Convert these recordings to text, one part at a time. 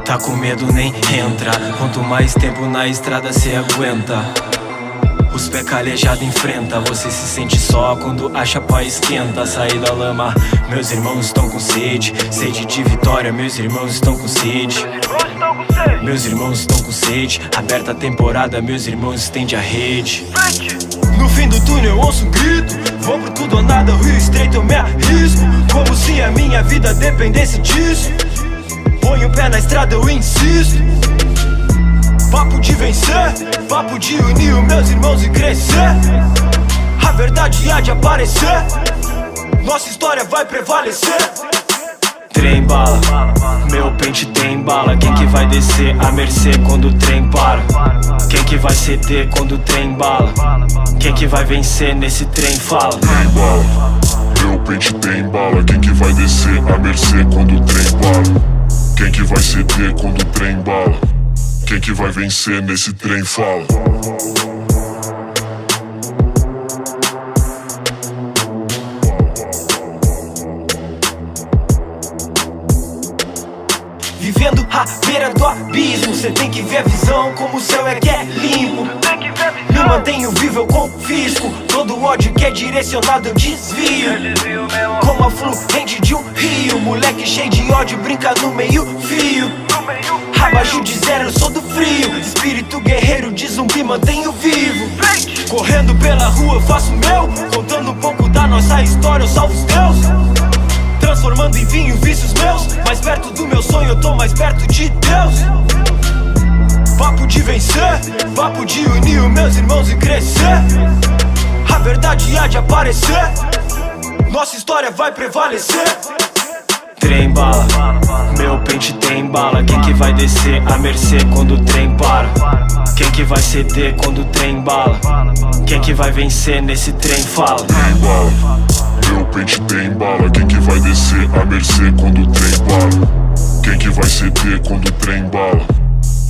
Tá com medo, nem entra. Quanto mais tempo na estrada cê aguenta. Os pés calejados enfrenta. Você se sente só quando a chapa esquenta. Sair da lama, meus irmãos estão com sede. Sede de vitória, meus irmãos estão com sede. Meus irmãos estão com sede. Aberta a temporada, meus irmãos estende a rede. No fim do túnel eu ouço um grito. Vou pro tudo ou nada, o rio estreito eu me arrisco. Como se a minha vida dependesse disso. Ponho o pé na estrada, eu insisto. Papo de vencer, papo de unir os meus irmãos e crescer. A verdade há de aparecer. Nossa história vai prevalecer. Trem bala, meu pente tem bala. Quem que vai descer a mercê quando o trem para? Quem que vai ceder quando o trem bala? Quem que vai vencer nesse trem fala? Trem bala, meu pente tem bala. Quem que vai descer a mercê quando o trem para? Quem que vai ceder quando o trem bala? Quem que vai vencer nesse trem fala? Vivendo à beira do abismo, cê tem que ver a visão, como o céu é que é limpo. Me mantenho vivo, eu confisco todo ódio que é direcionado, eu desvio. Como a fluente de um rio, moleque cheio de ódio brinca no meio fio. Abaixo de zero, eu sou do frio. Espírito guerreiro de zumbi, mantenho vivo. Correndo pela rua, eu faço o meu. Contando um pouco da nossa história, eu salvo os teus. Transformando em vinho vícios meus. Mais perto do meu sonho, eu tô mais perto de Deus. Papo de vencer, papo de unir os meus irmãos e crescer. A verdade há de aparecer. Nossa história vai prevalecer. Trem bala, meu pente tem bala. Quem que vai descer a mercê quando o trem para? Quem que vai ceder quando o trem bala? Quem que vai vencer nesse trem fala? Trem bala, meu pente tem bala. Quem que vai descer a mercê quando o trem para? Quem que vai ceder quando o trem bala?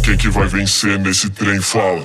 Quem que vai vencer nesse trem fala?